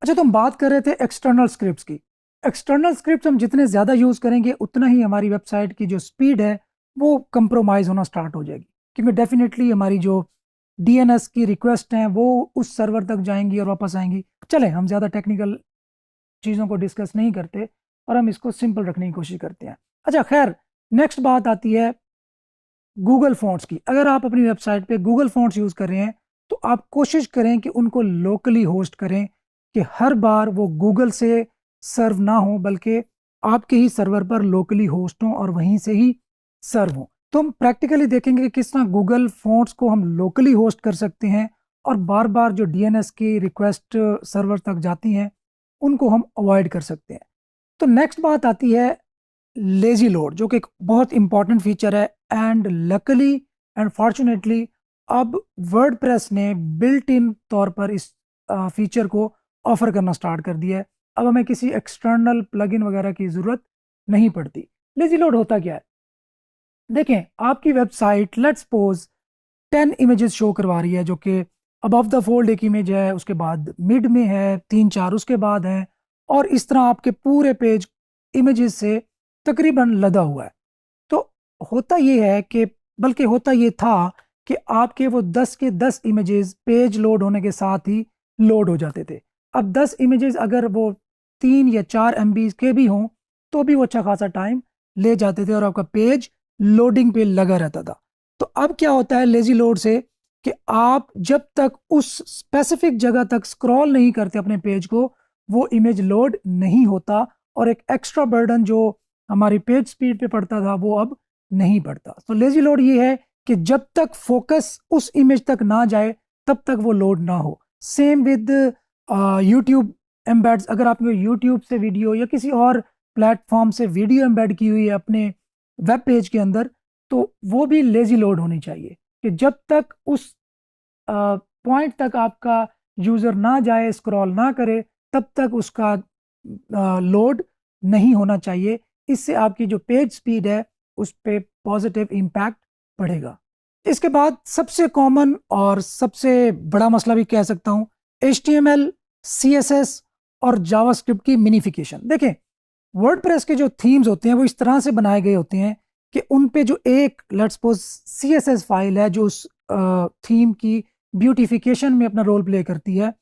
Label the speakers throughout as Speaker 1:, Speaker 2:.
Speaker 1: अच्छा, तो हम बात कर रहे थे एक्सटर्नल स्क्रिप्ट्स की। एक्सटर्नल स्क्रिप्ट्स हम जितने ज़्यादा यूज़ करेंगे उतना ही हमारी वेबसाइट की जो स्पीड है वो कंप्रोमाइज़ होना स्टार्ट हो जाएगी, क्योंकि डेफिनेटली हमारी जो डीएनएस की रिक्वेस्ट हैं वो उस सर्वर तक जाएंगी और वापस आएंगी। चलें, हम ज़्यादा टेक्निकल चीज़ों को डिस्कस नहीं करते और हम इसको सिंपल रखने की कोशिश करते हैं। अच्छा, खैर, नेक्स्ट बात आती है गूगल फ़ॉन्ट्स की। अगर आप अपनी वेबसाइट पे गूगल फ़ॉन्ट्स यूज़ कर रहे हैं तो आप कोशिश करें कि उनको लोकली होस्ट करें, कि हर बार वो गूगल से सर्व ना हो बल्कि आपके ही सर्वर पर लोकली होस्ट हों और वहीं से ही सर्व हों। तो हम प्रैक्टिकली देखेंगे कि किस तरह गूगल फ़ॉन्ट्स को हम लोकली होस्ट कर सकते हैं और बार बार जो डीएनएस की रिक्वेस्ट सर्वर तक जाती हैं उनको हम अवॉइड कर सकते हैं। तो नेक्स्ट बात आती है लेजी लोड, जो कि एक बहुत इंपॉर्टेंट फीचर है। एंड लकली एंड फॉर्चुनेटली अब वर्डप्रेस ने बिल्ट इन तौर पर इस फीचर को ऑफर करना स्टार्ट कर दिया है। अब हमें किसी एक्सटर्नल प्लगइन वगैरह की ज़रूरत नहीं पड़ती। लेजी लोड होता क्या है? देखें, आपकी website let's suppose 10 images show करवा रही है, जो कि अबव द फोल्ड एक इमेज है, उसके बाद मिड में है 3-4, उसके बाद है, और इस तरह आपके पूरे पेज इमेजेस से तकरीबन लदा हुआ है। तो होता ये है कि, बल्कि होता ये था कि आपके वो 10 के 10 इमेजेस पेज लोड होने के साथ ही लोड हो जाते थे। अब 10 इमेजेस अगर वो 3 या 4 MB के भी हों तो भी वो अच्छा खासा टाइम ले जाते थे और आपका पेज लोडिंग पे लगा रहता था। तो अब क्या होता है लेजी लोड से, कि आप जब तक उस स्पेसिफिक जगह तक स्क्रॉल नहीं करते अपने पेज को, वो इमेज लोड नहीं होता और एक एक्स्ट्रा बर्डन जो हमारी पेज स्पीड पे पड़ता था वो अब नहीं पड़ता। तो लेजी लोड ये है कि जब तक फोकस उस इमेज तक ना जाए तब तक वो लोड ना हो। Same with YouTube embeds. अगर आपने यूट्यूब से वीडियो या किसी और प्लेटफॉर्म से वीडियो एम्बेड की हुई है अपने वेब पेज के अंदर, तो वो भी लेजी लोड होनी चाहिए, कि जब तक उस पॉइंट तक आपका यूज़र ना जाए, स्क्रॉल ना करे, तब तक उसका लोड नहीं होना चाहिए। इससे आपकी जो पेज स्पीड है उस पे पॉजिटिव इम्पैक्ट पड़ेगा। इसके बाद सबसे कॉमन और सबसे बड़ा मसला भी कह सकता हूँ, HTML, CSS और जावास्क्रिप्ट की मिनिफिकेशन। देखें, वर्डप्रेस के जो थीम्स होते हैं वो इस तरह से बनाए गए होते हैं कि उन पे जो एक लेट्स सपोज CSS फाइल है जो उस थीम की ब्यूटिफिकेशन में अपना रोल प्ले करती है,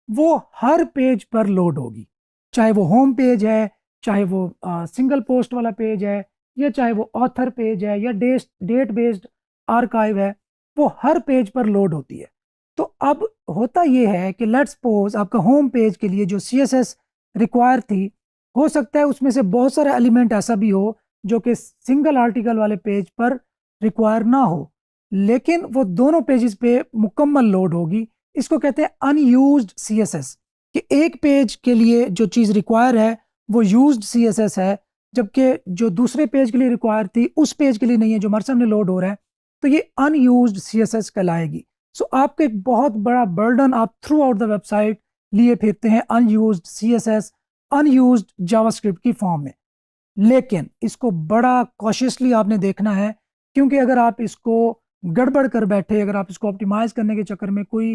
Speaker 1: वो हर पेज पर लोड होगी। चाहे वो होम पेज है, चाहे वो सिंगल पोस्ट वाला पेज है, या चाहे वो ऑथर पेज है, या डेट बेस्ड आर्काइव है, वो हर पेज पर लोड होती है। तो अब होता ये है कि लेट्स सपोज आपका होम पेज के लिए जो CSS रिक्वायर थी, हो सकता है उसमें से बहुत सारा एलिमेंट ऐसा भी हो जो कि सिंगल आर्टिकल वाले पेज पर रिक्वायर ना हो, लेकिन वो दोनों पेजेस पे मुकम्मल लोड होगी। इसको कहते हैं अनयूज्ड CSS, कि एक पेज के लिए जो चीज़ रिक्वायर है वो यूज्ड CSS है, जबकि जो दूसरे पेज के लिए रिक्वायर थी उस पेज के लिए नहीं है जो हमारे सामने लोड हो रहा है, तो ये अनयूज्ड CSS कहलाएगी। सो आपका एक बहुत बड़ा बर्डन आप थ्रू आउट द वेबसाइट लिए फिरते हैं अनयूज्ड CSS, अनयूज्ड जावास्क्रिप्ट की फॉर्म में। लेकिन इसको बड़ा कॉशियसली आपने देखना है, क्योंकि अगर आप इसको गड़बड़ कर बैठे, अगर आप इसको ऑप्टिमाइज करने के चक्कर में कोई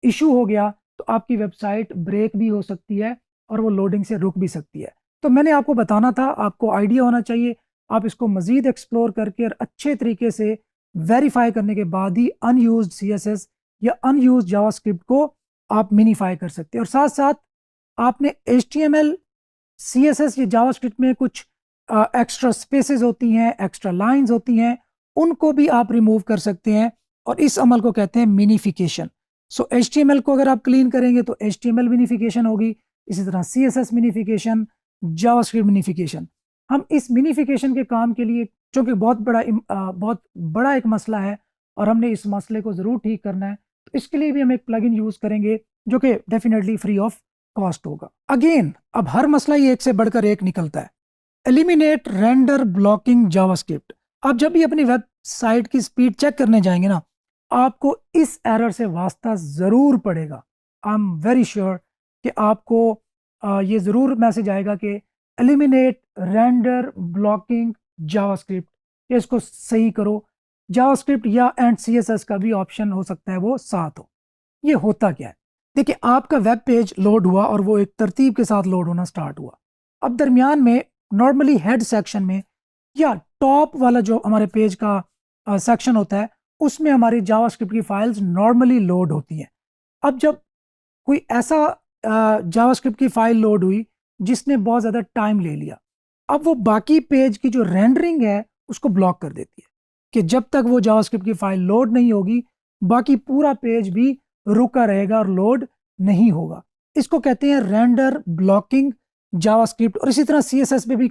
Speaker 1: इशू हो गया, तो आपकी वेबसाइट ब्रेक भी हो सकती है और वो लोडिंग से रुक भी सकती है। तो मैंने आपको बताना था, आपको आइडिया होना चाहिए। आप इसको मज़ीद एक्सप्लोर करके और अच्छे तरीके से वेरीफाई करने के बाद ही अनयूज्ड CSS या अनयूज्ड जावास्क्रिप्ट को आप मिनीफाई कर सकते हैं। और साथ साथ आपने HTML, CSS या जावास्क्रिप्ट में कुछ एक्स्ट्रा स्पेसेस होती हैं, एक्स्ट्रा लाइंस होती हैं, उनको भी आप रिमूव कर सकते हैं और इस अमल को कहते हैं मिनिफिकेशन। सो HTML को अगर आप क्लीन करेंगे तो HTML मिनिफिकेशन होगी, इसी तरह CSS मिनिफिकेशन, जावास्क्रिप्ट मिनिफिकेशन। हम इस मिनिफिकेशन के काम के लिए, चूंकि बहुत बड़ा एक मसला है और हमने इस मसले को ज़रूर ठीक करना है, तो इसके लिए भी हम एक प्लगइन यूज़ करेंगे जो कि डेफिनेटली फ्री ऑफ कॉस्ट होगा। अगेन, अब हर मसला ही एक से बढ़कर एक निकलता है। Eliminate render blocking JavaScript. आप जब भी अपनी वेबसाइट की स्पीड चेक करने जाएंगे ना, आपको इस एरर से वास्ता ज़रूर पड़ेगा। आई एम वेरी श्योर कि आपको ये ज़रूर मैसेज आएगा कि एलिमिनेट रेंडर ब्लॉकिंग जावास्क्रिप्ट, ये इसको सही करो। जावास्क्रिप्ट या एंड CSS का भी ऑप्शन हो सकता है वो साथ हो। ये होता क्या है? देखिए आपका वेब पेज लोड हुआ और वो एक तरतीब के साथ लोड होना स्टार्ट हुआ। अब दरमियान में नॉर्मली हेड सेक्शन में या टॉप वाला जो हमारे पेज का सेक्शन होता है उसमें हमारी जावास्क्रिप्ट की फाइल्स नॉर्मली लोड होती हैं। अब जब कोई ऐसा जावास्क्रिप्ट की फाइल लोड हुई जिसने बहुत ज़्यादा टाइम ले लिया, अब वो बाकी पेज की जो रेंडरिंग है उसको ब्लॉक कर देती है कि जब तक वो जावास्क्रिप्ट की फाइल लोड नहीं होगी बाकी पूरा पेज भी रुका रहेगा और लोड नहीं होगा। इसको कहते हैं रेंडर ब्लॉकिंग जावास्क्रिप्ट। और इसी तरह सीएसएस में भी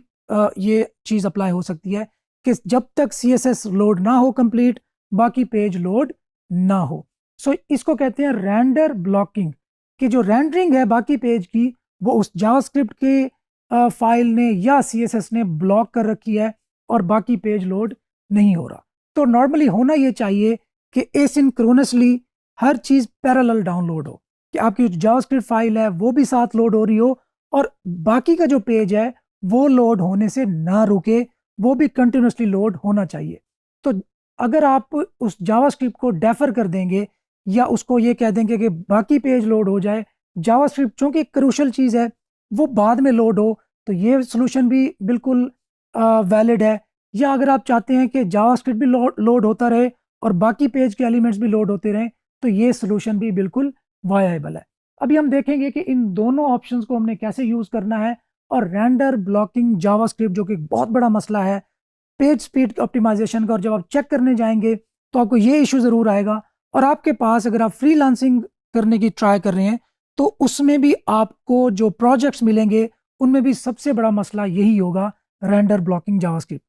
Speaker 1: ये चीज़ अप्लाई हो सकती है कि जब तक सीएसएस लोड ना हो कंप्लीट बाकी पेज लोड ना हो। सो इसको कहते हैं रेंडर ब्लॉकिंग, कि जो रेंडरिंग है बाकी पेज की वो उस जावास्क्रिप्ट के फाइल ने या सीएसएस ने ब्लॉक कर रखी है और बाकी पेज लोड नहीं हो रहा। तो नॉर्मली होना ये चाहिए कि एसिंक्रोनसली हर चीज़ पैरेलल डाउनलोड हो, कि आपकी जो जावास्क्रिप्ट फाइल है वो भी साथ लोड हो रही हो और बाकी का जो पेज है वो लोड होने से ना रुके, वो भी कंटिन्यूसली लोड होना चाहिए। तो अगर आप उस जावास्क्रिप्ट को डेफर कर देंगे या उसको ये कह देंगे कि बाकी पेज लोड हो जाए, जावास्क्रिप्ट चूंकि एक क्रूशल चीज़ है वो बाद में लोड हो, तो ये सोल्यूशन भी बिल्कुल वैलिड है। या अगर आप चाहते हैं कि जावास्क्रिप्ट भी लोड होता रहे और बाकी पेज के एलिमेंट्स भी लोड होते रहें, तो ये सोल्यूशन भी बिल्कुल वायबल है। अभी हम देखेंगे कि इन दोनों ऑप्शंस को हमने कैसे यूज़ करना है। और रेंडर ब्लॉकिंग जावास्क्रिप्ट जो कि बहुत बड़ा मसला है पेज स्पीड ऑप्टिमाइजेशन का, और जब आप चेक करने जाएंगे तो आपको ये इशू ज़रूर आएगा। और आपके पास अगर आप फ्रीलांसिंग करने की ट्राई कर रहे हैं तो उसमें भी आपको जो प्रोजेक्ट्स मिलेंगे उनमें भी सबसे बड़ा मसला यही होगा, रेंडर ब्लॉकिंग जावास्क्रिप्ट।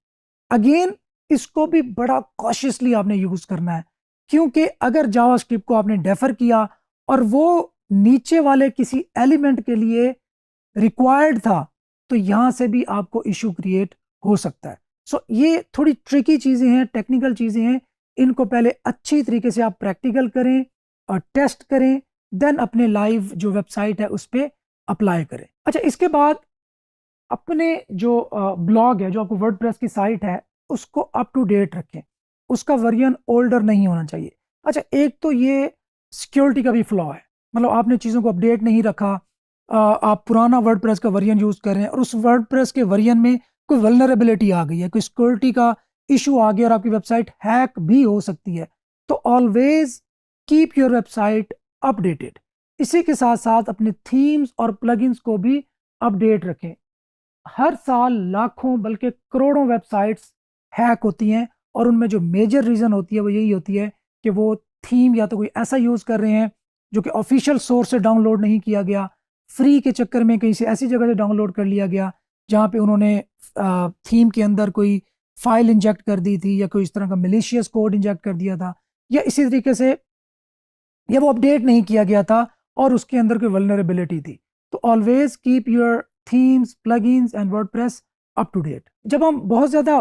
Speaker 1: अगेन इसको भी बड़ा कॉशियसली आपने यूज़ करना है, क्योंकि अगर जावास्क्रिप्ट को आपने डेफर किया और वो नीचे वाले किसी एलिमेंट के लिए रिक्वायर्ड था तो यहाँ से भी आपको इशू क्रिएट हो सकता है। सो ये थोड़ी ट्रिकी चीज़ें हैं, टेक्निकल चीज़ें हैं, इनको पहले अच्छी तरीके से आप प्रैक्टिकल करें और टेस्ट करें, देन अपने लाइव जो वेबसाइट है उस पर अप्लाई करें। अच्छा, इसके बाद अपने जो ब्लॉग है, जो आपको वर्डप्रेस की साइट है, उसको अप टू डेट रखें, उसका वर्जन ओल्डर नहीं होना चाहिए। अच्छा, एक तो ये सिक्योरिटी का भी फ्लॉ है, मतलब आपने चीज़ों को अपडेट नहीं रखा, आप पुराना वर्डप्रेस का वर्जन यूज़ कर रहे हैं और उस वर्डप्रेस के वर्जन में कोई वल्नरेबिलिटी आ गई है, कोई सिक्योरिटी का इशू आ गया और आपकी वेबसाइट हैक भी हो सकती है। तो always keep your website updated. इसी के साथ साथ अपने थीम्स और प्लगइन्स को भी अपडेट रखें। हर साल लाखों बल्कि करोड़ों वेबसाइट्स हैक होती हैं और उनमें जो मेजर रीज़न होती है वो यही होती है कि वो थीम या तो कोई ऐसा यूज़ कर रहे हैं जो कि ऑफिशियल सोर्स से डाउनलोड नहीं किया गया, फ्री के चक्कर में कहीं से ऐसी जगह से डाउनलोड कर लिया गया जहाँ पे उन्होंने थीम के अंदर कोई फाइल इंजेक्ट कर दी थी या कोई इस तरह का मिलिशियस कोड इंजेक्ट कर दिया था, या इसी तरीके से या वो अपडेट नहीं किया गया था और उसके अंदर कोई वल्नरेबिलिटी थी। तो always keep your themes, plugins and WordPress up to date. जब हम बहुत ज़्यादा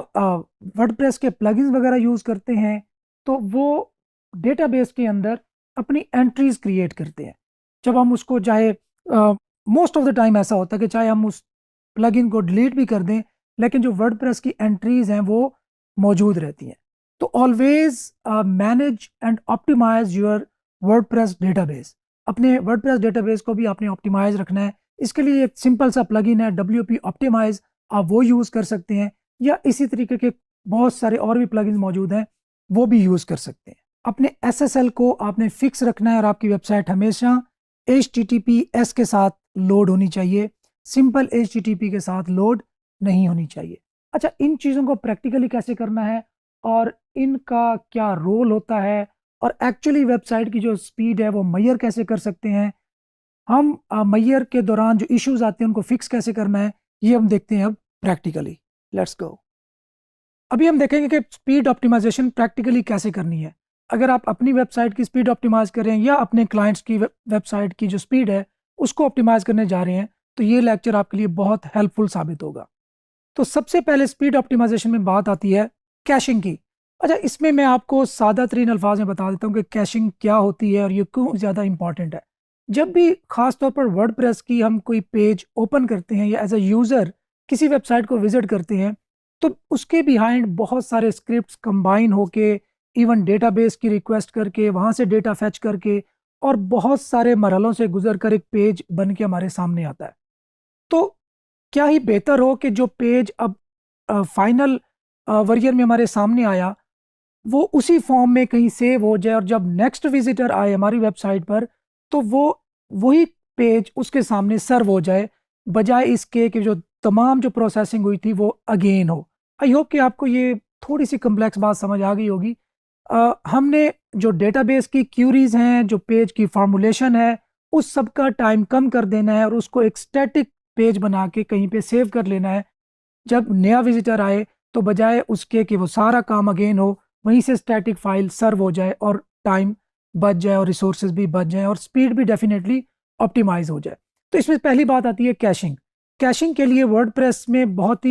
Speaker 1: वर्डप्रेस के प्लगइन्स वगैरह यूज़ करते हैं तो वो डेटाबेस के अंदर अपनी एंट्रीज क्रिएट करते हैं। जब हम उसको चाहे मोस्ट ऑफ द टाइम ऐसा होता है कि चाहे हम उस प्लगइन को डिलीट भी कर दें लेकिन जो वर्डप्रेस की एंट्रीज हैं वो मौजूद रहती हैं। तो always manage and optimize your WordPress database. अपने वर्डप्रेस डेटाबेस को भी आपने ऑप्टिमाइज रखना है। इसके लिए एक सिंपल सा प्लगइन है WP ऑप्टिमाइज, आप वो यूज़ कर सकते हैं, या इसी तरीके के बहुत सारे और भी प्लगइन्स मौजूद हैं वो भी यूज़ कर सकते हैं। अपने SSL को आपने फिक्स रखना है और आपकी वेबसाइट हमेशा HTTPS के साथ लोड होनी चाहिए, सिंपल HTTP के साथ लोड नहीं होनी चाहिए। अच्छा, इन चीज़ों को प्रैक्टिकली कैसे करना है और इनका क्या रोल होता है और एक्चुअली वेबसाइट की जो स्पीड है वो मैयर कैसे कर सकते हैं, हम मैयर के दौरान जो इश्यूज आते हैं उनको फिक्स कैसे करना है, ये हम देखते हैं अब प्रैक्टिकली। Let's go. अभी हम देखेंगे कि स्पीड ऑप्टिमाइजेशन प्रैक्टिकली कैसे करनी है। अगर आप अपनी वेबसाइट की स्पीड ऑप्टिमाइज कर रहे हैं या अपने क्लाइंट्स की वेबसाइट की जो स्पीड है उसको ऑप्टिमाइज करने जा रहे हैं तो ये लेक्चर आपके लिए बहुत हेल्पफुल साबित होगा। तो सबसे पहले स्पीड ऑप्टिमाइजेशन में बात आती है कैशिंग की। अच्छा, इसमें मैं आपको सादा तरीन अल्फाज में बता देता हूँ कि कैशिंग क्या होती है और ये क्यों ज़्यादा इंपॉर्टेंट है। जब भी खास तौर पर वर्डप्रेस की हम कोई पेज ओपन करते हैं या एज अ यूज़र किसी वेबसाइट को विजिट करते हैं तो उसके बिहाइंड बहुत सारे स्क्रिप्ट्स कंबाइन होके, इवन डेटाबेस की रिक्वेस्ट करके, वहाँ से डेटा फैच करके और बहुत सारे मरहलों से गुजर कर एक पेज बन के हमारे सामने आता है। तो क्या ही बेहतर हो कि जो पेज अब फाइनल वर्जन में हमारे सामने आया वो उसी फॉर्म में कहीं सेव हो जाए, और जब नेक्स्ट विजिटर आए हमारी वेबसाइट पर तो वो वही पेज उसके सामने सर्व हो जाए, बजाय इसके कि जो तमाम जो प्रोसेसिंग हुई थी वो अगेन हो। आई होप कि आपको ये थोड़ी सी कम्प्लेक्स बात समझ आ गई होगी। हमने जो डेटाबेस की क्यूरीज हैं, जो पेज की फार्मूलेशन है, उस सब का टाइम कम कर देना है और उसको एक स्टैटिक पेज बना के कहीं पे सेव कर लेना है। जब नया विजिटर आए तो बजाय उसके कि वो सारा काम अगेन हो, वहीं से स्टैटिक फाइल सर्व हो जाए और टाइम बच जाए और रिसोर्सेज भी बच जाए और स्पीड भी डेफिनेटली ऑप्टिमाइज हो जाए। तो इसमें पहली बात आती है कैशिंग। कैशिंग के लिए वर्डप्रेस में बहुत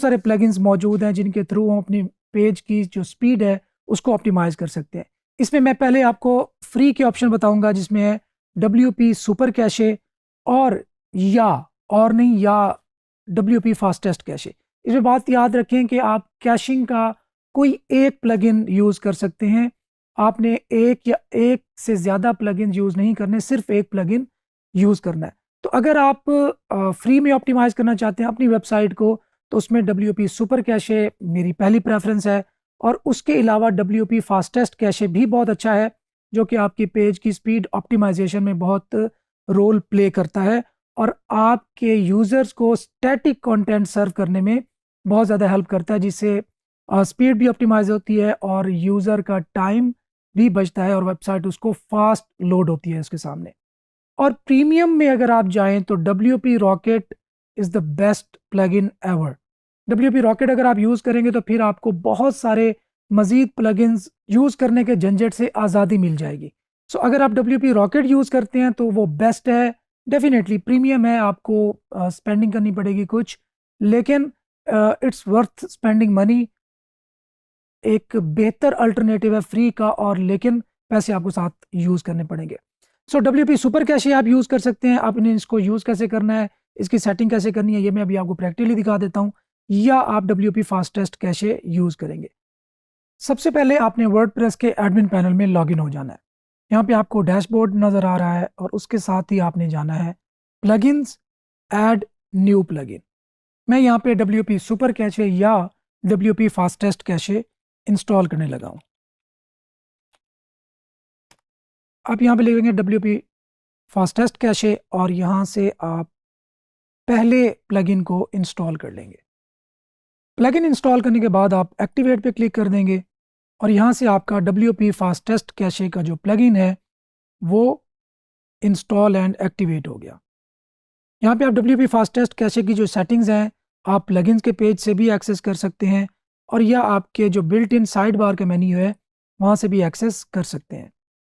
Speaker 1: सारे प्लगइन्स मौजूद हैं जिनके थ्रू हम अपनी पेज की जो स्पीड है उसको ऑप्टिमाइज कर सकते हैं। इसमें मैं पहले आपको फ्री के ऑप्शन बताऊंगा जिसमें है WP सुपर कैशे और WP फास्टेस्ट कैशे। इसमें बात याद रखें कि आप कैशिंग का कोई एक प्लगइन यूज़ कर सकते हैं। आपने एक या एक से ज़्यादा प्लगइन यूज़ नहीं करने, सिर्फ एक प्लगइन यूज़ करना है। तो अगर आप फ्री में ऑप्टिमाइज करना चाहते हैं अपनी वेबसाइट को तो उसमें WP सुपर कैशे मेरी पहली प्रेफरेंस है, और उसके अलावा WP फास्टेस्ट कैशे भी बहुत अच्छा है जो कि आपकी पेज की स्पीड ऑप्टिमाइजेशन में बहुत रोल प्ले करता है और आपके यूज़र्स को स्टैटिक कंटेंट सर्व करने में बहुत ज़्यादा हेल्प करता है, जिससे स्पीड भी ऑप्टिमाइज होती है और यूज़र का टाइम भी बचता है और वेबसाइट उसको फास्ट लोड होती है उसके सामने। और प्रीमियम में अगर आप जाएं तो WP rocket is the best plugin ever. WP rocket अगर आप यूज़ करेंगे तो फिर आपको बहुत सारे मज़ीद प्लगइन्स यूज़ करने के झंझट से आज़ादी मिल जाएगी। सो अगर आप WP रॉकेट यूज़ करते हैं तो वो बेस्ट है। डेफिनेटली प्रीमियम है, आपको स्पेंडिंग करनी पड़ेगी कुछ, लेकिन इट्स वर्थ स्पेंडिंग मनी। एक बेहतर अल्टरनेटिव है फ्री का, और लेकिन पैसे आपको साथ यूज़ करने पड़ेंगे। सो WP सुपर कैशे आप यूज़ कर सकते हैं। आपने इसको यूज़ कैसे करना है, इसकी सेटिंग कैसे करनी है, ये मैं अभी आपको प्रैक्टिकली दिखा देता हूँ, या आप WP फास्टेस्ट कैशे यूज़ करेंगे। सबसे पहले आपने वर्डप्रेस के एडमिन पैनल में लॉगिन हो जाना है। यहाँ पे आपको डैशबोर्ड नज़र आ रहा है और उसके साथ ही आपने जाना है प्लगइन्स, ऐड न्यू प्लगइन। मैं यहाँ पे WP सुपर कैशे या WP फास्टेस्ट कैशे इंस्टॉल करने लगा हूँ। आप यहाँ पे लिखेंगे WP फास्टेस्ट कैशे और यहाँ से आप पहले प्लगइन को इंस्टॉल कर लेंगे। प्लगइन इंस्टॉल करने के बाद आप एक्टिवेट पे क्लिक कर देंगे और यहाँ से आपका WP फास्टेस्ट कैशे का जो प्लगइन है वो इंस्टॉल एंड एक्टिवेट हो गया। यहाँ पे आप WP फास्टेस्ट कैशे की जो सेटिंग्स हैं आप प्लगइन्स के पेज से भी एक्सेस कर सकते हैं, और या आपके जो बिल्ट इन साइड बार का मेन्यू है वहाँ से भी एक्सेस कर सकते हैं।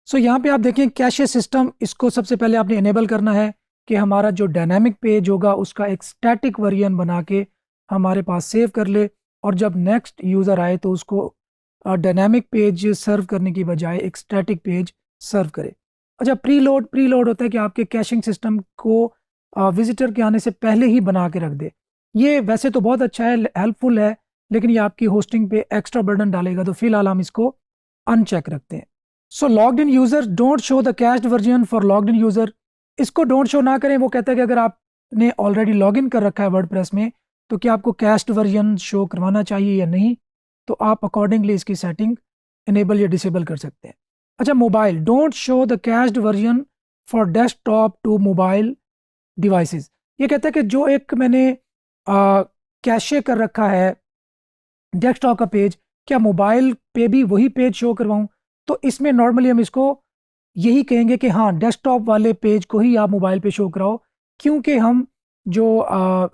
Speaker 1: सो यहाँ पे आप देखें कैशे सिस्टम, इसको सबसे पहले आपने इनेबल करना है कि हमारा जो डायनामिक पेज होगा उसका एक स्टैटिक वर्जन बना के हमारे पास सेव कर ले, और जब नेक्स्ट यूज़र आए तो उसको डायनामिक पेज सर्व करने की बजाय एक स्टैटिक पेज सर्व करे। अच्छा, प्रीलोड होता है कि आपके कैशिंग सिस्टम को विजिटर के आने से पहले ही बना के रख दे। ये वैसे तो बहुत अच्छा है, हेल्पफुल है, लेकिन ये आपकी होस्टिंग पे एक्स्ट्रा बर्डन डालेगा, तो फिलहाल हम इसको अनचेक रखते हैं। So logged in user don't show the cached version for logged in user, इसको डोंट शो ना करें। वो कहता है कि अगर आपने ऑलरेडी लॉग इन कर रखा है वर्डप्रेस में तो क्या आपको कैश्ड वर्जन शो करवाना चाहिए या नहीं, तो आप अकॉर्डिंगली इसकी सेटिंग इनेबल या डिसेबल कर सकते हैं। अच्छा, mobile don't show the cached version for desktop to mobile devices. ये कहता है कि जो एक मैंने कैशे कर रखा है डेस्कटॉप का पेज, क्या मोबाइल पे भी वही पेज शो करवाऊं? तो इसमें नॉर्मली हम इसको यही कहेंगे कि हाँ, डेस्कटॉप वाले पेज को ही आप मोबाइल पे शो कराओ, क्योंकि हम जो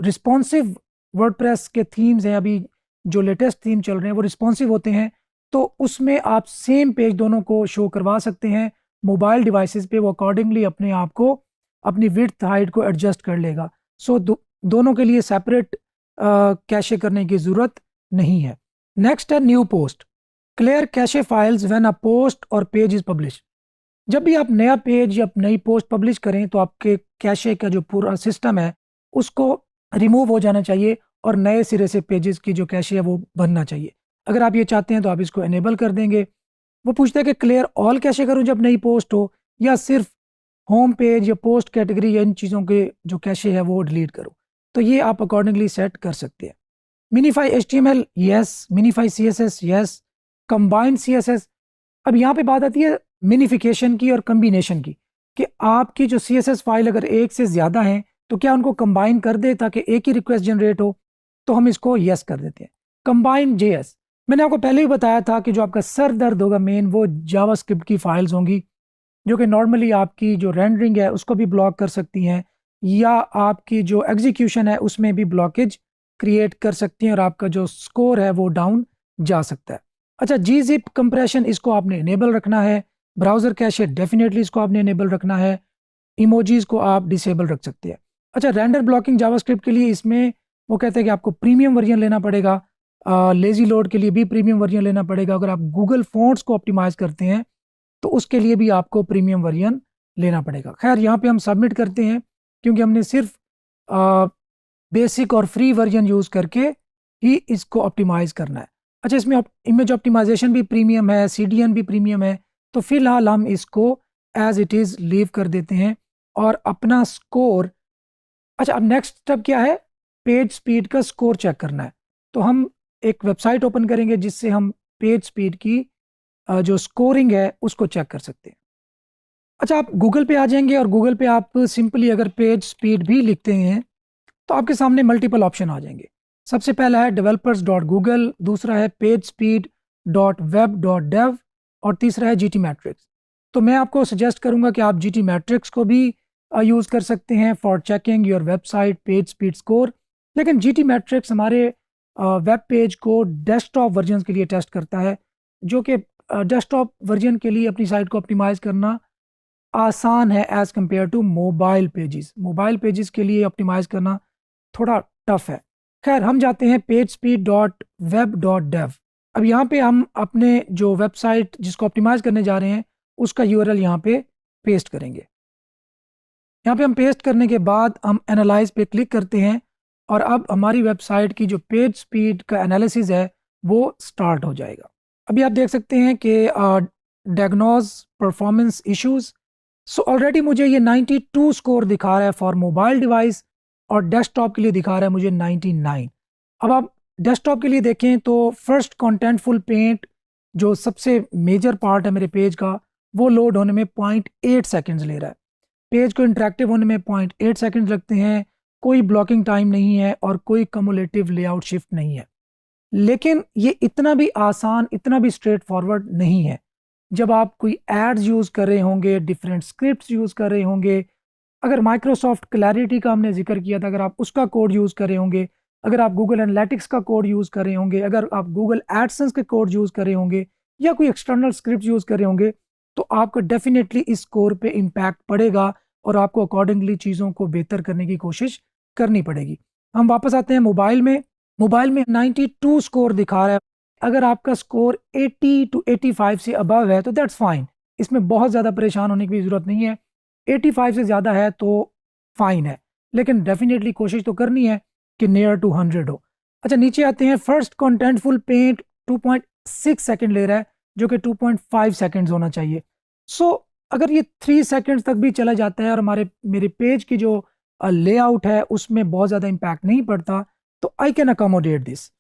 Speaker 1: रिस्पॉन्सिव वर्डप्रेस के थीम्स हैं, अभी जो लेटेस्ट थीम चल रहे हैं वो रिस्पॉन्सिव होते हैं, तो उसमें आप सेम पेज दोनों को शो करवा सकते हैं। मोबाइल डिवाइसेस पे वो अकॉर्डिंगली अपने आप को अपनी विड्थ हाइट को एडजस्ट कर लेगा। सो दोनों के लिए सेपरेट कैशे करने की ज़रूरत नहीं है। नेक्स्ट है new post, clear cache files when a post और पेज इज़ पब्लिश। जब भी आप नया पेज या नई पोस्ट पब्लिश करें तो आपके कैशे का जो पूरा सिस्टम है उसको रिमूव हो जाना चाहिए और नए सिरे से पेजेस की जो कैशे है वो बनना चाहिए। अगर आप ये चाहते हैं तो आप इसको इनेबल कर देंगे। वो पूछता है कि क्लियर ऑल कैशे करूं जब नई पोस्ट हो, या सिर्फ होम पेज या पोस्ट कैटेगरी या इन चीज़ों के जो कैशे है वो डिलीट करूँ, तो ये आप अकॉर्डिंगली सेट कर सकते हैं। Minify HTML yes, minify CSS yes, combined CSS। अब यहाँ पे बात आती है मिनिफिकेशन की और कम्बिनेशन की, कि आपकी जो CSS फाइल अगर एक से ज़्यादा है तो क्या उनको कंबाइन कर दे ताकि एक ही रिक्वेस्ट जनरेट हो, तो हम इसको यस कर देते हैं। कंबाइन JS, मैंने आपको पहले ही बताया था कि जो आपका सर दर्द होगा मेन वो जावास्क्रिप्ट की फाइल्स होंगी, जो कि नॉर्मली आपकी जो रेंडरिंग है उसको भी ब्लॉक कर सकती हैं, या आपकी जो एग्जीक्यूशन है उसमें भी ब्लॉकेज क्रिएट कर सकती हैं और आपका जो स्कोर है वो डाउन जा सकता है। अच्छा, gzip कंप्रेशन इसको आपने इनेबल रखना है, ब्राउज़र कैशे डेफिनेटली इसको आपने इनेबल रखना है, इमोजीज को आप डिसेबल रख सकते हैं। अच्छा, रेंडर ब्लॉकिंग जावास्क्रिप्ट के लिए इसमें वो कहते हैं कि आपको प्रीमियम वर्जन लेना पड़ेगा, लेजी लोड के लिए भी प्रीमियम वर्जन लेना पड़ेगा। अगर आप गूगल फॉन्ट्स को ऑप्टिमाइज करते हैं तो उसके लिए भी आपको प्रीमियम वर्जन लेना पड़ेगा। खैर, यहाँ पे हम सबमिट करते हैं क्योंकि हमने सिर्फ बेसिक और फ्री वर्जन यूज़ करके ही इसको ऑप्टिमाइज करना है। अच्छा, इसमें इमेज ऑप्टिमाइजेशन भी प्रीमियम है, CDN भी प्रीमियम है, तो फिलहाल हम इसको एज इट इज़ लीव कर देते हैं और अपना स्कोर। अच्छा, अब नेक्स्ट स्टेप क्या है, पेज स्पीड का स्कोर चेक करना है। तो हम एक वेबसाइट ओपन करेंगे जिससे हम पेज स्पीड की जो स्कोरिंग है उसको चेक कर सकते हैं। अच्छा, आप गूगल पे आ जाएंगे और गूगल पे आप सिंपली अगर पेज स्पीड भी लिखते हैं तो आपके सामने मल्टीपल ऑप्शन आ जाएंगे। सबसे पहला है developers.google, दूसरा है pagespeed.web.dev और तीसरा है GT मैट्रिक्स। तो मैं आपको सजेस्ट करूंगा कि आप GT मैट्रिक्स को भी यूज़ कर सकते हैं for checking your website page speed score. लेकिन GT मैट्रिक्स हमारे वेब पेज को डेस्कटॉप वर्जन के लिए टेस्ट करता है, जो कि डेस्कटॉप वर्जन के लिए अपनी साइट को ऑप्टिमाइज़ करना आसान है as compare to mobile pages. Mobile pages के लिए ऑप्टिमाइज़ करना थोड़ा टफ है। खैर, हम जाते हैं pagespeed.web.dev। अब यहाँ पे हम अपने जो वेबसाइट जिसको ऑप्टिमाइज करने जा रहे हैं उसका URL यहाँ पे पेस्ट करेंगे। यहाँ पे हम पेस्ट करने के बाद हम एनालाइज पे क्लिक करते हैं और अब हमारी वेबसाइट की जो पेज स्पीड का एनालिसिस है वो स्टार्ट हो जाएगा। अभी आप देख सकते हैं कि diagnose performance issues. So already मुझे ये 92 स्कोर दिखा रहा है फॉर मोबाइल डिवाइस और डेस्कटॉप के लिए दिखा रहा है मुझे 99। अब आप डेस्कटॉप के लिए देखें तो फर्स्ट कॉन्टेंटफुल पेंट जो सबसे मेजर पार्ट है मेरे पेज का वो लोड होने में 0.8 सेकेंड्स ले रहा है। पेज को इंटरेक्टिव होने में 0.8 सेकेंड्स लगते हैं, कोई ब्लॉकिंग टाइम नहीं है और कोई कम्युलेटिव लेआउट शिफ्ट नहीं है। लेकिन ये इतना भी आसान, इतना भी स्ट्रेट फॉरवर्ड नहीं है। जब आप कोई एड्स यूज़ कर रहे होंगे, डिफरेंट स्क्रिप्ट्स यूज़ कर रहे होंगे, अगर माइक्रोसॉफ्ट क्लैरिटी का हमने जिक्र किया था, अगर आप उसका कोड यूज़ कर रहे होंगे, अगर आप गूगल एनालिटिक्स का कोड यूज़ कर रहे होंगे, अगर आप गूगल एडसेंस के कोड यूज़ कर रहे होंगे या कोई एक्सटर्नल स्क्रिप्ट यूज़ कर रहे होंगे, तो आपको डेफिनेटली इस स्कोर पे इम्पैक्ट पड़ेगा और आपको अकॉर्डिंगली चीज़ों को बेहतर करने की कोशिश करनी पड़ेगी। हम वापस आते हैं मोबाइल में। मोबाइल में 92 स्कोर दिखा रहा है। अगर आपका स्कोर 80 to 85 से अबव है तो दैट्स फाइन, इसमें बहुत ज़्यादा परेशान होने की ज़रूरत नहीं है। 85 से ज़्यादा है तो फाइन है, लेकिन डेफिनेटली कोशिश तो करनी है कि नियर टू 100 हो। अच्छा, नीचे आते हैं। फर्स्ट कॉन्टेंटफुल पेंट 2.6 सेकेंड ले रहा है, जो कि 2.5 सेकेंड्स होना चाहिए। सो अगर ये 3 सेकेंड्स तक भी चला जाता है और मेरे पेज की जो लेआउट है उसमें बहुत ज़्यादा इम्पैक्ट नहीं पड़ता, तो I can accommodate this.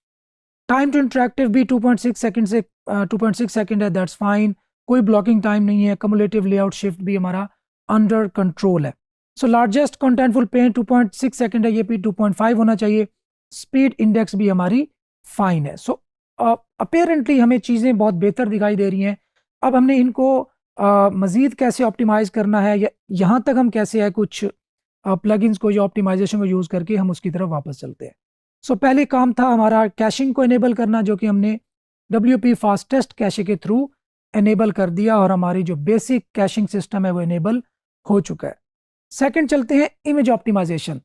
Speaker 1: Time to interactive भी 2.6 सेकेंड से 2.6 सेकेंड है, दैट्स फाइन, कोई ब्लॉकिंग टाइम नहीं है। कम्युलेटिव लेआउट शिफ्ट भी हमारा अंडर कंट्रोल है। सो लार्जेस्ट कॉन्टेंटफुल पेंट 2.6 सेकेंड है, ये भी 2.5 होना चाहिए। स्पीड इंडेक्स भी हमारी फाइन है। सो अपेरेंटली हमें चीज़ें बहुत बेहतर दिखाई दे रही हैं। अब हमने इनको मज़ीद कैसे ऑप्टिमाइज़ करना है या यहाँ तक हम कैसे है कुछ प्लगइन्स को या ऑप्टिमाइजेशन को यूज़ करके हम उसकी तरफ वापस चलते हैं। सो पहले काम था हमारा कैशिंग को इनेबल करना, जो कि हमने WP फास्टेस्ट कैशे के थ्रू इनेबल कर दिया और हमारी जो बेसिक कैशिंग सिस्टम है वो इनेबल हो चुका है। सेकंड चलते हैं इमेज ऑप्टिमाइजेशन।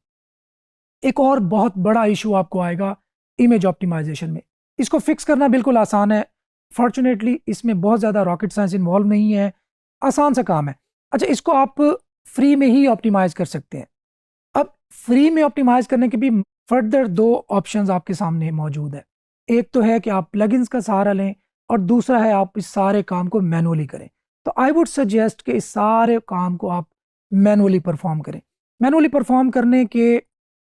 Speaker 1: एक और बहुत बड़ा इशू आपको आएगा इमेज ऑप्टिमाइजेशन में। इसको फिक्स करना बिल्कुल आसान है। फॉर्चुनेटली इसमें बहुत ज़्यादा रॉकेट साइंस इन्वॉल्व नहीं है, आसान सा काम है। अच्छा, इसको आप फ्री में ही ऑप्टिमाइज़ कर सकते हैं। अब फ्री में ऑप्टिमाइज़ करने के भी फर्दर 2 ऑप्शंस आपके सामने मौजूद है। एक तो है कि आप प्लगइन्स का सहारा लें और दूसरा है आप इस सारे काम को मैनुअली करें। तो आई वुड सजेस्ट कि इस सारे काम को आप मैनुअली परफॉर्म करें। मैनुअली परफॉर्म करने के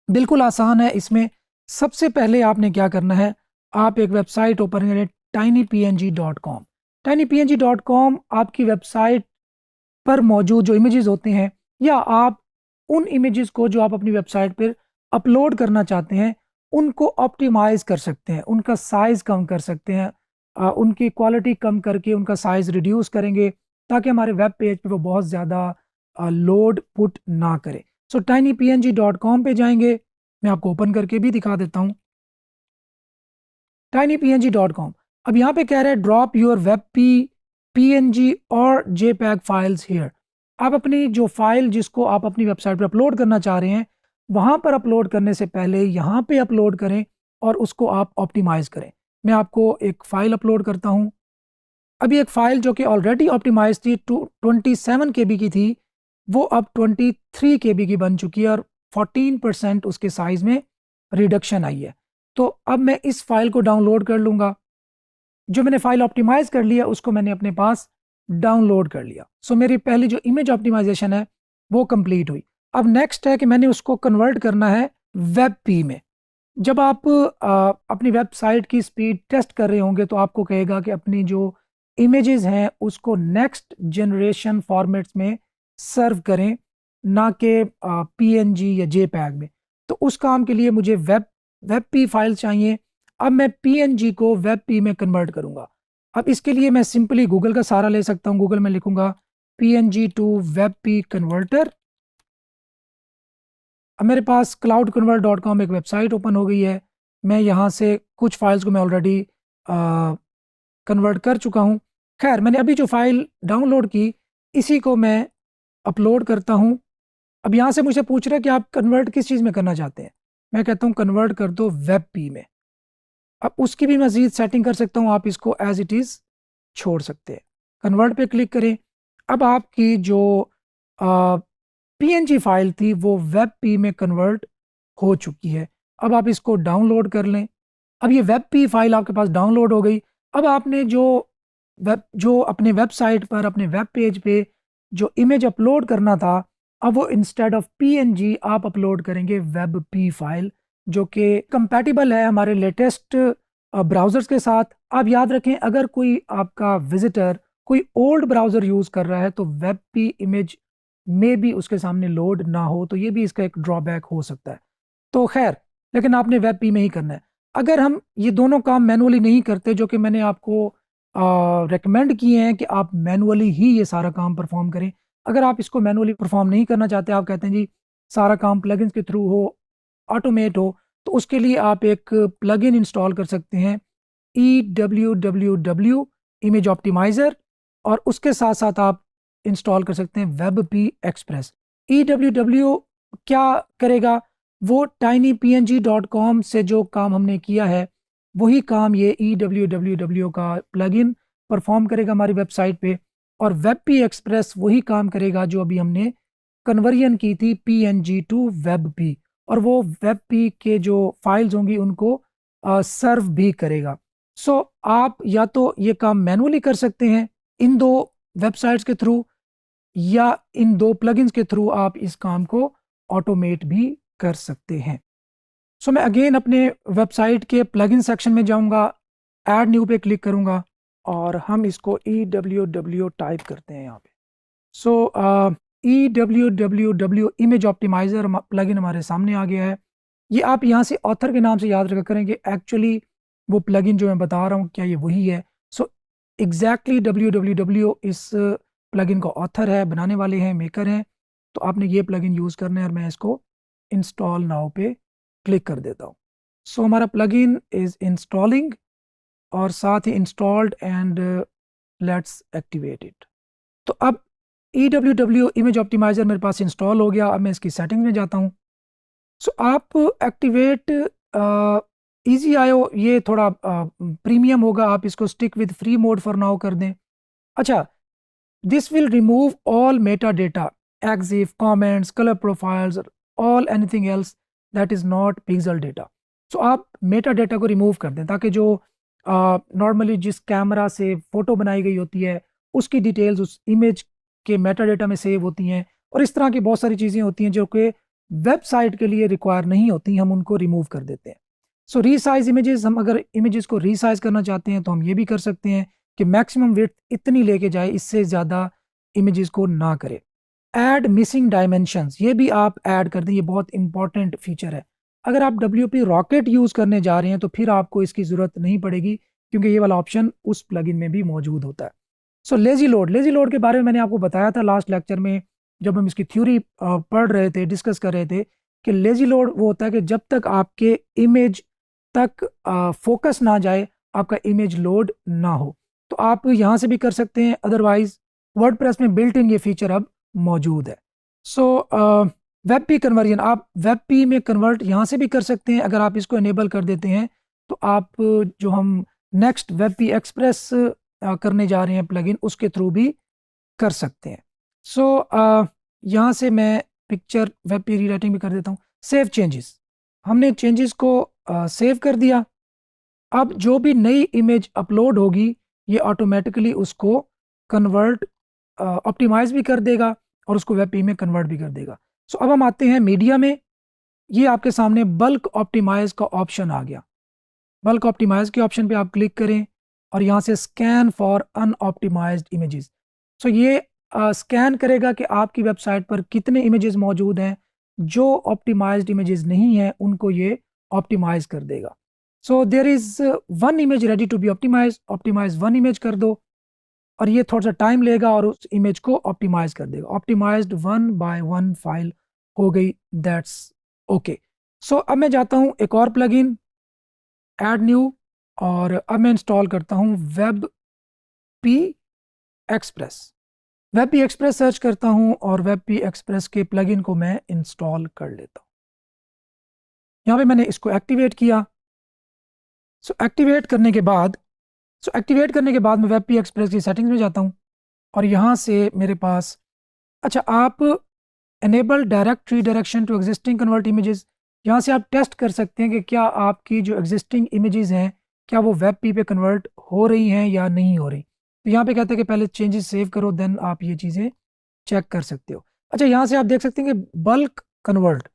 Speaker 1: बिल्कुल आसान है। इसमें सबसे पहले आपने क्या करना है, आप एक वेबसाइट ओपन करें tinypng.com। tinypng.com आपकी वेबसाइट पर मौजूद जो इमेजेस होते हैं, या आप उन इमेजेस को जो आप अपनी वेबसाइट पर अपलोड करना चाहते हैं उनको ऑप्टिमाइज कर सकते हैं, उनका साइज कम कर सकते हैं, उनकी क्वालिटी कम करके उनका साइज रिड्यूस करेंगे ताकि हमारे वेब पेज पे वो बहुत ज़्यादा लोड पुट ना करे। सो tinypng.com पे जाएंगे, मैं आपको ओपन करके भी दिखा देता हूँ। tinypng.com, अब यहाँ पे कह रहा है ड्रॉप योर वेब पीएनजी और जेपैग फाइल्स हियर। आप अपनी जो फाइल जिसको आप अपनी वेबसाइट पर अपलोड करना चाह रहे हैं वहाँ पर अपलोड करने से पहले यहाँ पे अपलोड करें और उसको आप ऑप्टिमाइज़ करें। मैं आपको एक फ़ाइल अपलोड करता हूँ। अभी एक फ़ाइल जो कि ऑलरेडी ऑप्टिमाइज थी 27 KB की थी, वो अब 23 KB की बन चुकी है और 14% उसके साइज़ में रिडक्शन आई है। तो अब मैं इस फाइल को डाउनलोड कर लूँगा। जो मैंने फाइल ऑप्टिमाइज कर लिया उसको मैंने अपने पास डाउनलोड कर लिया। सो मेरी पहली जो इमेज ऑप्टिमाइजेशन है वो कंप्लीट हुई। अब नेक्स्ट है कि मैंने उसको कन्वर्ट करना है वेब पी में। जब आप अपनी वेबसाइट की स्पीड टेस्ट कर रहे होंगे तो आपको कहेगा कि अपनी जो इमेजेस हैं उसको नेक्स्ट जनरेशन फॉर्मेट्स में सर्व करें, ना कि पीएनजी या जेपैग में। तो उस काम के लिए मुझे वेब पी फाइल चाहिए। अब मैं पीएनजी को वेब पी में कन्वर्ट करूंगा। अब इसके लिए मैं सिंपली गूगल का सहारा ले सकता हूं। गूगल में लिखूंगा PNG to WebP converter. अब मेरे पास cloudconvert.com एक वेबसाइट ओपन हो गई है। मैं यहाँ से कुछ फाइल्स को मैं ऑलरेडी कन्वर्ट कर चुका हूँ। खैर, मैंने अभी जो फाइल डाउनलोड की इसी को मैं अपलोड करता हूँ। अब यहाँ से मुझे पूछ रहा है कि आप कन्वर्ट किस चीज़ में करना चाहते हैं। मैं कहता हूँ कन्वर्ट कर दो वेब पी में। अब उसकी भी मज़ीद सेटिंग कर सकता हूँ, आप इसको एज इट इज़ छोड़ सकते हैं। कन्वर्ट पे क्लिक करें। अब आपकी जो पीएनजी फाइल थी वो वेब पी में कन्वर्ट हो चुकी है। अब आप इसको डाउनलोड कर लें। अब ये वेब पी फाइल आपके पास डाउनलोड हो गई। अब आपने जो अपने वेबसाइट पर अपने वेब पेज पे जो इमेज अपलोड करना था, अब वो इंस्टेड ऑफ पीएनजी आप अपलोड करेंगे वेब पी फाइल, जो कि कंपैटिबल है हमारे लेटेस्ट ब्राउज़र्स के साथ। आप याद रखें, अगर कोई आपका विजिटर कोई ओल्ड ब्राउज़र यूज़ कर रहा है तो वेब पी इमेज में भी उसके सामने लोड ना हो, तो ये भी इसका एक ड्रॉबैक हो सकता है। तो खैर, लेकिन आपने वेब पी में ही करना है। अगर हम ये दोनों काम मैनुअली नहीं करते, जो कि मैंने आपको रेकमेंड किए हैं कि आप मैनुअली ही ये सारा काम परफॉर्म करें, अगर आप इसको मैनुअली परफॉर्म नहीं करना चाहते, आप कहते हैं जी सारा काम प्लगइन्स के थ्रू हो, ऑटोमेट हो, तो उसके लिए आप एक प्लगइन इंस्टॉल कर सकते हैं EWWW इमेज ऑप्टिमाइज़र, और उसके साथ साथ आप इंस्टॉल कर सकते हैं वेब पी एक्सप्रेस। EWW क्या करेगा, वो tinypng.com से जो काम हमने किया है वही काम ये EWWW का प्लगइन परफॉर्म करेगा हमारी वेबसाइट पे, और वेब पी एक्सप्रेस वही काम करेगा जो अभी हमने कन्वर्जन की थी पीएनजी टू वेब पी, और वो वेब पी के जो फाइल्स होंगी उनको सर्व भी करेगा। सो आप या तो ये काम मैनुअली कर सकते हैं इन दो वेबसाइट्स के थ्रू, या इन दो प्लगइन्स के थ्रू आप इस काम को ऑटोमेट भी कर सकते हैं। सो मैं अगेन अपने वेबसाइट के प्लगइन सेक्शन में जाऊंगा, ऐड न्यू पे क्लिक करूंगा और हम इसको EWW टाइप करते हैं यहाँ पे। सो EWWW इमेज ऑप्टिमाइज़र प्लगइन हमारे सामने आ गया है। ये आप यहाँ से ऑथर के नाम से याद रखा करें कि एक्चुअली वो प्लगइन जो मैं बता रहा हूँ क्या ये वही है। सो एग्जैक्टली WWW इस प्लगइन का ऑथर है, बनाने वाले हैं, मेकर हैं। तो आपने ये प्लगइन यूज़ करना है और मैं इसको इंस्टॉल नाउ पे क्लिक कर देता हूँ। सो हमारा प्लगइन इज़ इंस्टॉलिंग और साथ ही installed and let's activate it. तो अब EWW इमेज ऑप्टिमाइज़र मेरे पास इंस्टॉल हो गया। अब मैं इसकी सेटिंग में जाता हूँ। सो आप एक्टिवेट ईजी आयो, ये थोड़ा प्रीमियम होगा, आप इसको stick with free mode for now कर दें। अच्छा, this will remove all meta data, EXIF, comments, colour profiles, all anything else that is not pixel data. So आप मेटा डेटा को रिमूव कर दें ताकि जो नॉर्मली जिस कैमरा से फ़ोटो बनाई गई होती है उसकी डिटेल्स उस इमेज के मेटा डेटा में सेव होती हैं, और इस तरह की बहुत सारी चीज़ें होती हैं जो कि वेबसाइट के लिए रिक्वायर नहीं होती, हम उनको रिमूव कर देते हैं। सो रीसाइज इमेजेस, हम अगर इमेजेस को रीसाइज करना चाहते हैं तो हम ये भी कर सकते हैं कि मैक्सिमम विड्थ इतनी लेके जाए, इससे ज़्यादा इमेजेस को ना करें। ऐड मिसिंग डायमेंशंस, ये भी आप ऐड कर दें, ये बहुत इंपॉर्टेंट फीचर है। अगर आप WP रॉकेट यूज़ करने जा रहे हैं तो फिर आपको इसकी ज़रूरत नहीं पड़ेगी, क्योंकि ये वाला ऑप्शन उस प्लगइन में भी मौजूद होता है। सो लेजी लोड के बारे में मैंने आपको बताया था लास्ट लेक्चर में, जब हम इसकी थ्योरी पढ़ रहे थे, डिस्कस कर रहे थे, कि लेजी लोड वो होता है कि जब तक आपके इमेज तक फोकस ना जाए, आपका इमेज लोड ना हो। तो आप यहाँ से भी कर सकते हैं, अदरवाइज वर्डप्रेस में बिल्ट इन ये फीचर अब मौजूद है। सो वेब पी कन्वर्जन, आप वेब पी में कन्वर्ट यहाँ से भी कर सकते हैं। अगर आप इसको इनेबल कर देते हैं तो आप जो हम नेक्स्ट वेब पी एक्सप्रेस करने जा रहे हैं प्लगइन, उसके थ्रू भी कर सकते हैं। सो यहाँ से मैं पिक्चर वेब पी रीराइटिंग भी कर देता हूँ। सेव चेंजेस, हमने चेंजेस को सेव कर दिया। अब जो भी नई इमेज अपलोड होगी ये ऑटोमेटिकली उसको कन्वर्ट ऑप्टिमाइज भी कर देगा और उसको वेब पी में कन्वर्ट भी कर देगा। सो अब हम आते हैं मीडिया में। ये आपके सामने बल्क ऑप्टिमाइज का ऑप्शन आ गया। बल्क ऑप्टिमाइज के ऑप्शन पे आप क्लिक करें और यहाँ से स्कैन फॉर अनऑप्टिमाइज्ड इमेजेस। सो ये स्कैन करेगा कि आपकी वेबसाइट पर कितने इमेजेस मौजूद हैं, जो ऑप्टिमाइज्ड इमेजेस नहीं हैं उनको ये ऑप्टिमाइज कर देगा। So there is one image ready to be optimize one image कर दो, और ये थोड़ा सा टाइम लेगा और उस इमेज को ऑप्टिमाइज कर देगा। ऑप्टिमाइज्ड 1 by 1 फाइल हो गई, दैट्स ओके। सो अब मैं जाता हूँ एक और प्लगइन, ऐड न्यू, और अब मैं इंस्टॉल करता हूँ web P express. Web P express search करता हूँ और वेब पी एक्सप्रेस के प्लगइन को मैं इंस्टॉल कर लेता हूँ। यहाँ पे मैंने इसको एक्टिवेट किया। सो एक्टिवेट करने के बाद मैं वेब पी एक्सप्रेस की सेटिंग्स में जाता हूँ और यहाँ से मेरे पास, अच्छा, आप enable direct redirection to existing convert images, यहाँ से आप टेस्ट कर सकते हैं कि क्या आपकी जो एग्जिस्टिंग इमेजेस हैं क्या वो वेब पी पे कन्वर्ट हो रही हैं या नहीं हो रही। तो यहाँ पे कहते हैं कि पहले चेंजेस सेव करो, देन आप ये चीज़ें चेक कर सकते हो। अच्छा, यहाँ से आप देख सकते हैं कि बल्क कन्वर्ट,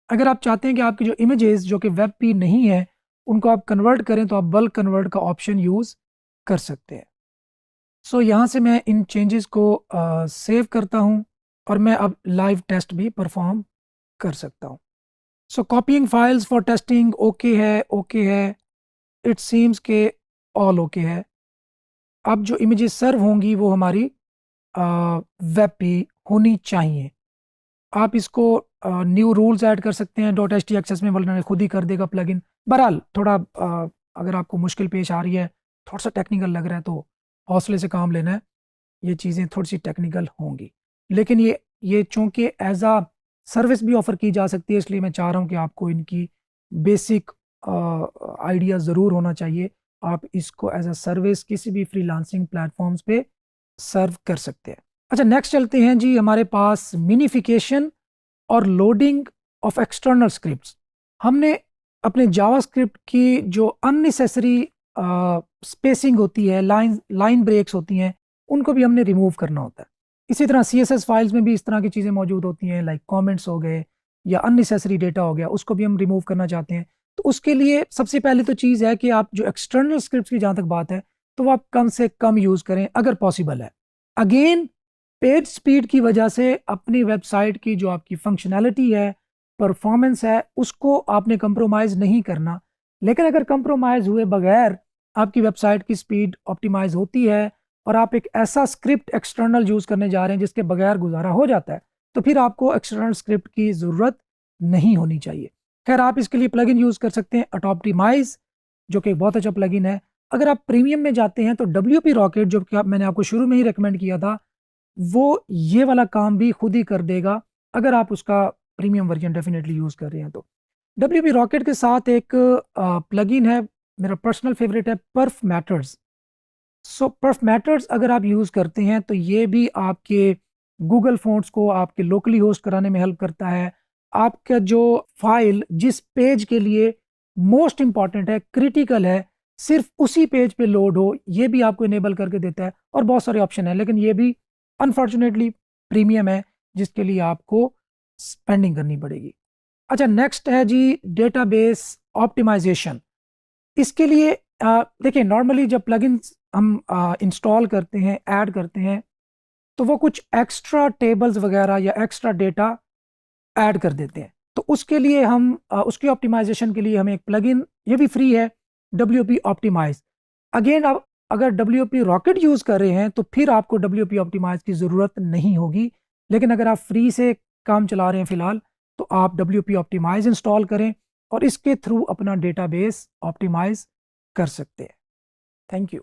Speaker 1: अगर आप चाहते हैं कि आपकी जो इमेजेस जो कि वेब पी नहीं है उनको आप कन्वर्ट करें तो आप बल्क कन्वर्ट का ऑप्शन यूज़ कर सकते हैं। सो यहाँ से मैं इन चेंजेस को सेव करता हूँ और मैं अब लाइव टेस्ट भी परफॉर्म कर सकता हूँ। So copying files for testing okay है, इट सीम्स के ऑल ओके है। अब जो इमेजेस सर्व होंगी वो हमारी वेब पे होनी चाहिए। आप इसको न्यू रूल्स ऐड कर सकते हैं, .htxs में वरना खुद ही कर देगा प्लगइन। बहरहाल थोड़ा अगर आपको मुश्किल पेश आ रही है, थोड़ा सा टेक्निकल लग रहा है, तो हौसले से काम लेना है। ये चीज़ें थोड़ी सी टेक्निकल होंगी, लेकिन ये चूँकि एज आ सर्विस भी ऑफ़र की जा सकती है, इसलिए मैं चाह रहा हूँ कि आपको इनकी बेसिक आइडिया ज़रूर होना चाहिए। आप इसको एज अ सर्विस किसी भी फ्रीलांसिंग प्लेटफॉर्म्स पे सर्व कर सकते हैं। अच्छा, नेक्स्ट चलते हैं जी, हमारे पास मिनिफिकेशन और लोडिंग ऑफ एक्सटर्नल स्क्रिप्ट्स। हमने अपने जावास्क्रिप्ट की जो अननेसेसरी स्पेसिंग होती है, लाइन ब्रेक्स होती हैं, उनको भी हमने रिमूव करना होता है। इसी तरह CSS फाइल्स में भी इस तरह की चीज़ें मौजूद होती हैं, लाइक कमेंट्स हो गए या अननेसेसरी डेटा हो गया, उसको भी हम रिमूव करना चाहते हैं। तो उसके लिए सबसे पहले तो चीज़ है कि आप जो एक्सटर्नल स्क्रिप्ट्स की जहाँ तक बात है तो वो आप कम से कम यूज़ करें अगर पॉसिबल है। अगेन, पेज स्पीड की वजह से अपनी वेबसाइट की जो आपकी फंक्शनैलिटी है, परफॉर्मेंस है, उसको आपने कंप्रोमाइज़ नहीं करना। लेकिन अगर कंप्रोमाइज़ हुए बगैर आपकी वेबसाइट की स्पीड ऑप्टिमाइज़ होती है और आप एक ऐसा स्क्रिप्ट एक्सटर्नल यूज़ करने जा रहे हैं जिसके बगैर गुजारा हो जाता है, तो फिर आपको एक्सटर्नल स्क्रिप्ट की ज़रूरत नहीं होनी चाहिए। खैर, आप इसके लिए प्लगइन यूज़ कर सकते हैं ऑटोप्टिमाइज, जो कि बहुत अच्छा प्लगइन है। अगर आप प्रीमियम में जाते हैं तो WP रॉकेट, जो कि मैंने आपको शुरू में ही रेकमेंड किया था, वो ये वाला काम भी खुद ही कर देगा अगर आप उसका प्रीमियम वर्जन डेफिनेटली यूज़ कर रहे हैं तो। WP रॉकेट के साथ एक प्लगइन है, मेरा पर्सनल फेवरेट है, परफ मैटर्स। सो परफ मैटर्स अगर आप यूज़ करते हैं तो ये भी आपके गूगल फॉन्ट्स को आपके लोकली होस्ट कराने में हेल्प करता है। आपका जो फाइल जिस पेज के लिए मोस्ट इंपॉर्टेंट है, क्रिटिकल है, सिर्फ उसी पेज पे लोड हो, ये भी आपको इनेबल करके देता है। और बहुत सारे ऑप्शन हैं, लेकिन ये भी अनफॉर्चुनेटली प्रीमियम है, जिसके लिए आपको स्पेंडिंग करनी पड़ेगी। अच्छा, नेक्स्ट है जी डेटाबेस ऑप्टिमाइजेशन। इसके लिए देखिए, नॉर्मली जब प्लगइन्स हम इंस्टॉल करते हैं, ऐड करते हैं, तो वो कुछ एक्स्ट्रा टेबल्स वगैरह या एक्स्ट्रा डेटा ऐड कर देते हैं। तो उसके लिए हम उसकी ऑप्टिमाइजेशन के लिए हमें एक प्लगइन, ये भी फ्री है, WP ऑप्टिमाइज। अगेन, आप अगर WP रॉकेट यूज़ कर रहे हैं तो फिर आपको WP ऑप्टिमाइज की ज़रूरत नहीं होगी। लेकिन अगर आप फ्री से काम चला रहे हैं फ़िलहाल, तो आप WP ऑप्टिमाइज इंस्टॉल करें और इसके थ्रू अपना डेटाबेस ऑप्टिमाइज कर सकते हैं। Thank you.